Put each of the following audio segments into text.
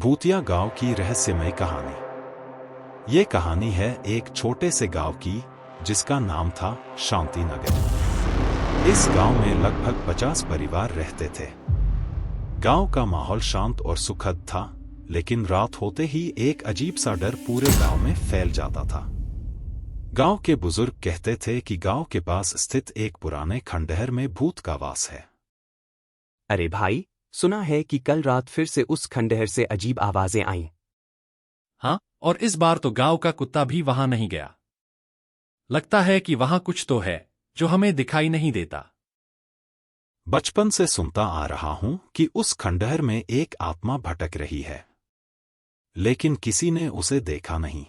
भूतिया गांव की रहस्यमय कहानी। ये कहानी है एक छोटे से गांव की जिसका नाम था शांति नगर। इस गांव में लगभग 50 परिवार रहते थे। गांव का माहौल शांत और सुखद था, लेकिन रात होते ही एक अजीब सा डर पूरे गांव में फैल जाता था। गांव के बुजुर्ग कहते थे कि गांव के पास स्थित एक पुराने खंडहर में भूत का वास है। अरे भाई, सुना है कि कल रात फिर से उस खंडहर से अजीब आवाजें आईं। हाँ, और इस बार तो गांव का कुत्ता भी वहां नहीं गया। लगता है कि वहां कुछ तो है जो हमें दिखाई नहीं देता। बचपन से सुनता आ रहा हूं कि उस खंडहर में एक आत्मा भटक रही है, लेकिन किसी ने उसे देखा नहीं।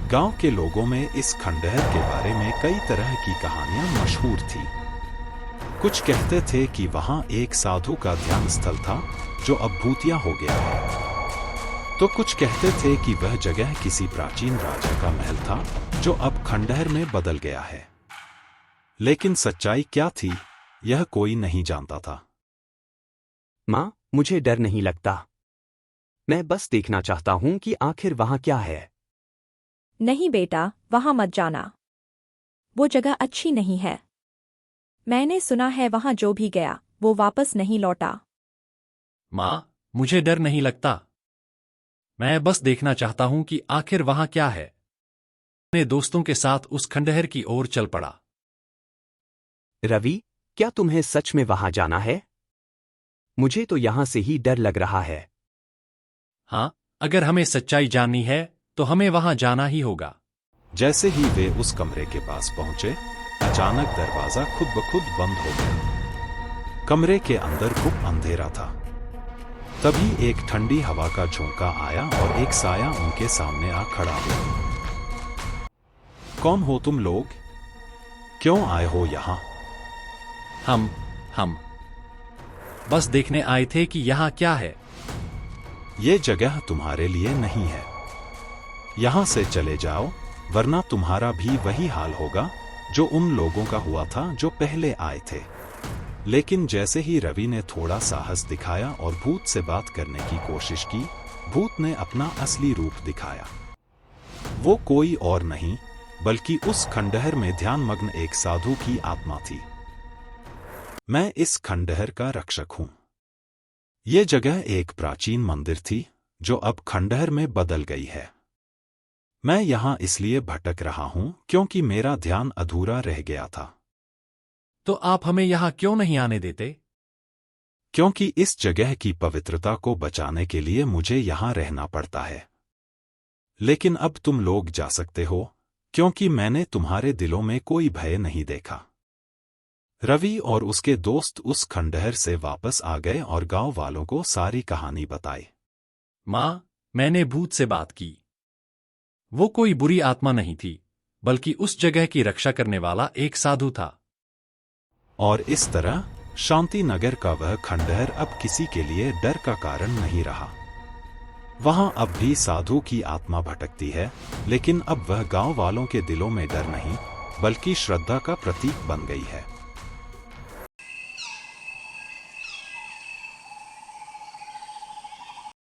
गांव के लोगों में इस खंडहर के बारे में कई तरह की कहानियां मशहूर थी। कुछ कहते थे कि वहां एक साधु का ध्यान स्थल था जो अब भूतिया हो गया है, तो कुछ कहते थे कि वह जगह किसी प्राचीन राजा का महल था जो अब खंडहर में बदल गया है। लेकिन सच्चाई क्या थी, यह कोई नहीं जानता था। माँ, मुझे डर नहीं लगता। मैं बस देखना चाहता हूँ कि आखिर वहां क्या है। नहीं बेटा, वहां मत जाना। वो जगह अच्छी नहीं है। मैंने सुना है वहां जो भी गया वो वापस नहीं लौटा। माँ, मुझे डर नहीं लगता। मैं बस देखना चाहता हूं कि आखिर वहां क्या है। अपने दोस्तों के साथ उस खंडहर की ओर चल पड़ा। रवि, क्या तुम्हें सच में वहां जाना है? मुझे तो यहां से ही डर लग रहा है। हाँ, अगर हमें सच्चाई जाननी है तो हमें वहां जाना ही होगा। जैसे ही वे उस कमरे के पास पहुंचे, अचानक दरवाजा खुद ब खुद बंद हो गया। कमरे के अंदर खूब अंधेरा था। तभी एक ठंडी हवा का झोंका आया और एक साया उनके सामने आ खड़ा हुआ। कौन हो तुम लोग? क्यों आए हो यहां? हम बस देखने आए थे कि यहां क्या है। ये जगह तुम्हारे लिए नहीं है। यहां से चले जाओ, वरना तुम्हारा भी वही हाल होगा जो उन लोगों का हुआ था जो पहले आए थे। लेकिन जैसे ही रवि ने थोड़ा साहस दिखाया और भूत से बात करने की कोशिश की, भूत ने अपना असली रूप दिखाया। वो कोई और नहीं बल्कि उस खंडहर में ध्यानमग्न एक साधु की आत्मा थी। मैं इस खंडहर का रक्षक हूं। ये जगह एक प्राचीन मंदिर थी जो अब खंडहर में बदल गई है। मैं यहां इसलिए भटक रहा हूं क्योंकि मेरा ध्यान अधूरा रह गया था। तो आप हमें यहां क्यों नहीं आने देते? क्योंकि इस जगह की पवित्रता को बचाने के लिए मुझे यहां रहना पड़ता है। लेकिन अब तुम लोग जा सकते हो, क्योंकि मैंने तुम्हारे दिलों में कोई भय नहीं देखा। रवि और उसके दोस्त उस खंडहर से वापस आ गए और गांव वालों को सारी कहानी बताई। माँ, मैंने भूत से बात की। वो कोई बुरी आत्मा नहीं थी, बल्कि उस जगह की रक्षा करने वाला एक साधु था। और इस तरह शांति नगर का वह खंडहर अब किसी के लिए डर का कारण नहीं रहा। वहां अब भी साधु की आत्मा भटकती है, लेकिन अब वह गांव वालों के दिलों में डर नहीं, बल्कि श्रद्धा का प्रतीक बन गई है।